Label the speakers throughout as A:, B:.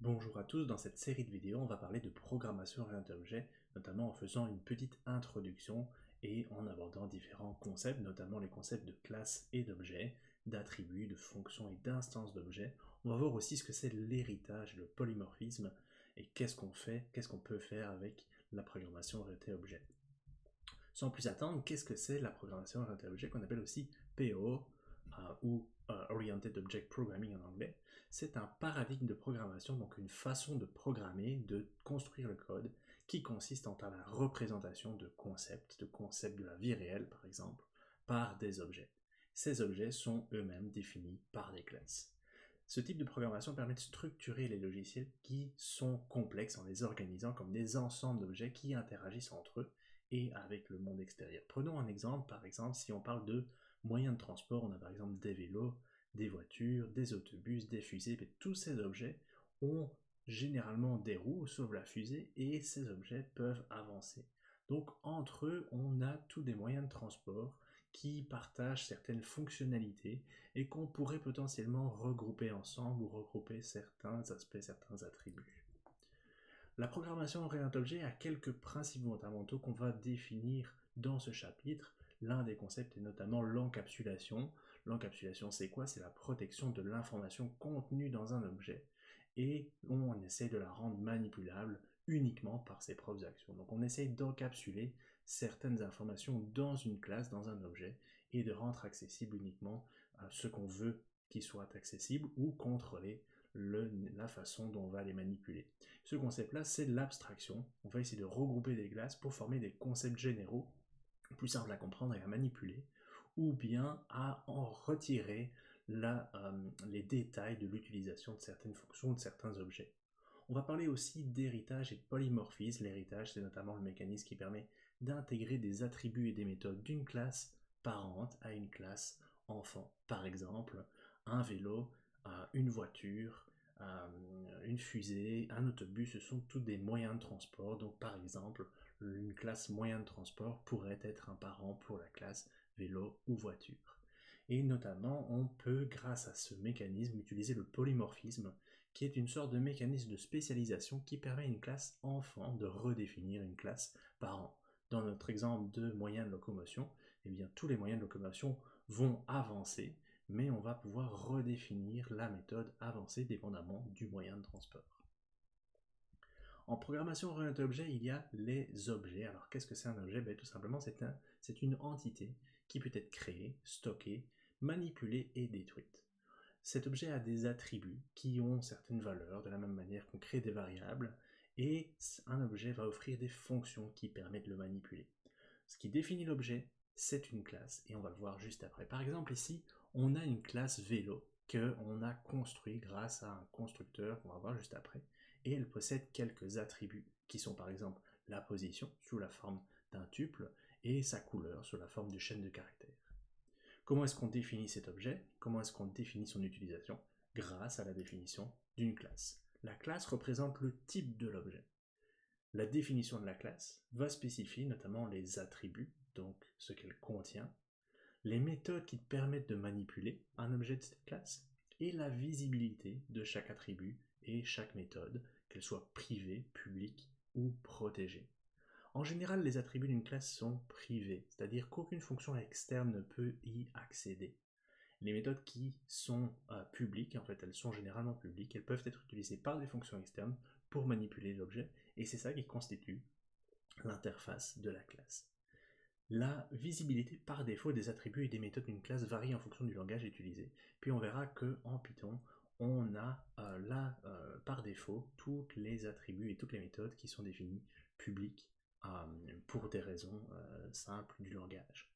A: Bonjour à tous, dans cette série de vidéos, on va parler de programmation orientée objet, notamment en faisant une petite introduction et en abordant différents concepts, notamment les concepts de classe et d'objets, d'attributs, de fonctions et d'instances d'objets. On va voir aussi ce que c'est l'héritage, le polymorphisme et qu'est-ce qu'on fait, qu'est-ce qu'on peut faire avec la programmation orientée objet. Sans plus attendre, qu'est-ce que c'est la programmation orientée objet qu'on appelle aussi PO ou Oriented Object Programming en anglais? C'est un paradigme de programmation, donc une façon de programmer, de construire le code qui consiste en la représentation de concepts de la vie réelle par exemple, par des objets. Ces objets sont eux-mêmes définis par des classes. Ce type de programmation permet de structurer les logiciels qui sont complexes en les organisant comme des ensembles d'objets qui interagissent entre eux et avec le monde extérieur. Prenons un exemple, par exemple, si on parle de moyens de transport, on a par exemple des vélos, des voitures, des autobus, des fusées, mais tous ces objets ont généralement des roues, sauf la fusée, et ces objets peuvent avancer. Donc entre eux, on a tous des moyens de transport qui partagent certaines fonctionnalités et qu'on pourrait potentiellement regrouper ensemble ou regrouper certains aspects, certains attributs. La programmation orientée objet a quelques principes fondamentaux qu'on va définir dans ce chapitre. L'un des concepts est notamment l'encapsulation. L'encapsulation, c'est quoi? C'est la protection de l'information contenue dans un objet et on essaie de la rendre manipulable uniquement par ses propres actions. Donc on essaie d'encapsuler certaines informations dans une classe, dans un objet, et de rendre accessible uniquement ce qu'on veut qu'il soit accessible ou contrôler la façon dont on va les manipuler. Ce concept-là, c'est l'abstraction. On va essayer de regrouper des classes pour former des concepts généraux, plus simples à comprendre et à manipuler, ou bien à en retirer les détails de l'utilisation de certaines fonctions ou de certains objets. On va parler aussi d'héritage et de polymorphisme. L'héritage, c'est notamment le mécanisme qui permet d'intégrer des attributs et des méthodes d'une classe parente à une classe enfant. Par exemple, un vélo, une voiture, une fusée, un autobus, ce sont tous des moyens de transport. Donc par exemple, une classe moyen de transport pourrait être un parent pour la classe vélo ou voiture. Et notamment, on peut, grâce à ce mécanisme, utiliser le polymorphisme, qui est une sorte de mécanisme de spécialisation qui permet à une classe enfant de redéfinir une classe parent. Dans notre exemple de moyens de locomotion, eh bien, tous les moyens de locomotion vont avancer, mais on va pouvoir redéfinir la méthode avancée dépendamment du moyen de transport. En programmation orientée objet, il y a les objets. Alors qu'est-ce que c'est un objet? Tout simplement, c'est une entité qui peut être créée, stockée, manipulée et détruite. Cet objet a des attributs qui ont certaines valeurs, de la même manière qu'on crée des variables, et un objet va offrir des fonctions qui permettent de le manipuler. Ce qui définit l'objet, c'est une classe, et on va le voir juste après. Par exemple, ici, on a une classe vélo qu'on a construit grâce à un constructeur qu'on va voir juste après, et elle possède quelques attributs qui sont par exemple la position sous la forme d'un tuple et sa couleur sous la forme de chaîne de caractères. Comment est-ce qu'on définit cet objet? Comment est-ce qu'on définit son utilisation? Grâce à la définition d'une classe. La classe représente le type de l'objet. La définition de la classe va spécifier notamment les attributs, donc ce qu'elle contient, les méthodes qui permettent de manipuler un objet de cette classe, et la visibilité de chaque attribut et chaque méthode, qu'elle soit privée, publique ou protégée. En général, les attributs d'une classe sont privés, c'est-à-dire qu'aucune fonction externe ne peut y accéder. Les méthodes qui sont publiques, en fait, elles sont généralement publiques, elles peuvent être utilisées par des fonctions externes pour manipuler l'objet, et c'est ça qui constitue l'interface de la classe. La visibilité par défaut des attributs et des méthodes d'une classe varie en fonction du langage utilisé. Puis on verra qu'en Python, on a par défaut tous les attributs et toutes les méthodes qui sont définies publiques pour des raisons simples du langage.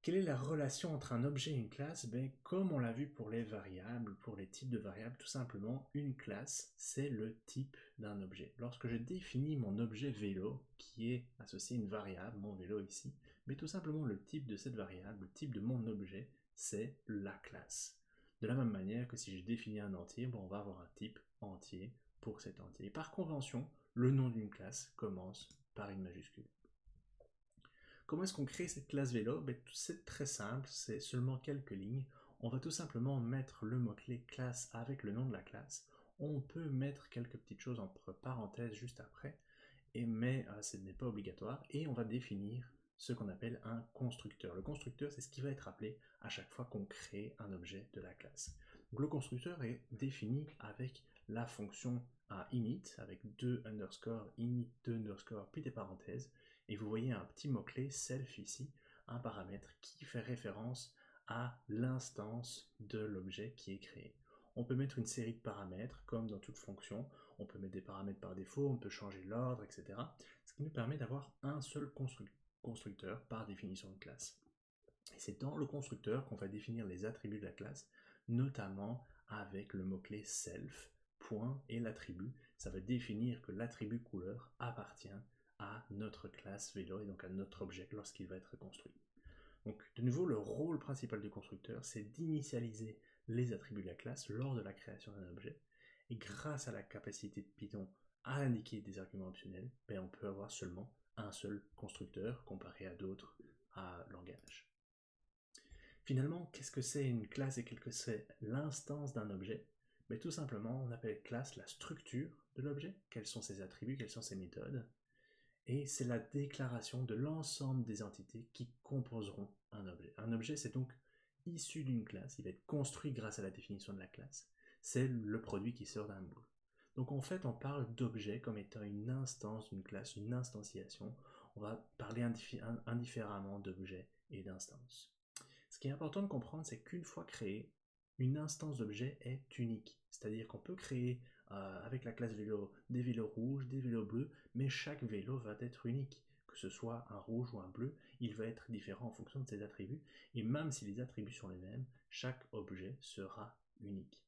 A: Quelle est la relation entre un objet et une classe? Comme on l'a vu pour les variables, pour les types de variables, tout simplement, une classe, c'est le type d'un objet. Lorsque je définis mon objet vélo, qui est associé à une variable, mon vélo ici, mais tout simplement le type de cette variable, le type de mon objet, c'est la classe. De la même manière que si je définis un entier, on va avoir un type entier pour cet entier. Et par convention, le nom d'une classe commence par une majuscule. Comment est-ce qu'on crée cette classe vélo? C'est très simple, c'est seulement quelques lignes. On va tout simplement mettre le mot-clé classe avec le nom de la classe. On peut mettre quelques petites choses entre parenthèses juste après, mais ce n'est pas obligatoire, et on va définir ce qu'on appelle un constructeur. Le constructeur, c'est ce qui va être appelé à chaque fois qu'on crée un objet de la classe. Donc, le constructeur est défini avec la fonction init, avec 2 underscore init, 2 underscore, puis des parenthèses, et vous voyez un petit mot-clé self ici, un paramètre qui fait référence à l'instance de l'objet qui est créé. On peut mettre une série de paramètres, comme dans toute fonction. On peut mettre des paramètres par défaut, on peut changer l'ordre, etc. Ce qui nous permet d'avoir un seul constructeur par définition de classe. Et c'est dans le constructeur qu'on va définir les attributs de la classe, notamment avec le mot-clé self, point et l'attribut. Ça va définir que l'attribut couleur appartient à notre classe vélo et donc à notre objet lorsqu'il va être construit. Donc de nouveau, le rôle principal du constructeur, c'est d'initialiser les attributs de la classe lors de la création d'un objet. Et grâce à la capacité de Python à indiquer des arguments optionnels, on peut avoir seulement un seul constructeur comparé à d'autres langages. Finalement, qu'est-ce que c'est une classe et qu'est-ce que c'est l'instance d'un objet? Tout simplement, on appelle classe la structure de l'objet, quels sont ses attributs, quelles sont ses méthodes, et c'est la déclaration de l'ensemble des entités qui composeront un objet. Un objet, c'est donc issu d'une classe, il va être construit grâce à la définition de la classe. C'est le produit qui sort d'un moule. Donc en fait, on parle d'objet comme étant une instance d'une classe, une instantiation. On va parler indifféremment d'objet et d'instance. Ce qui est important de comprendre, c'est qu'une fois créée, une instance d'objet est unique. C'est-à-dire qu'on peut créer avec la classe vélo des vélos rouges, des vélos bleus, mais chaque vélo va être unique. Que ce soit un rouge ou un bleu, il va être différent en fonction de ses attributs. Et même si les attributs sont les mêmes, chaque objet sera unique.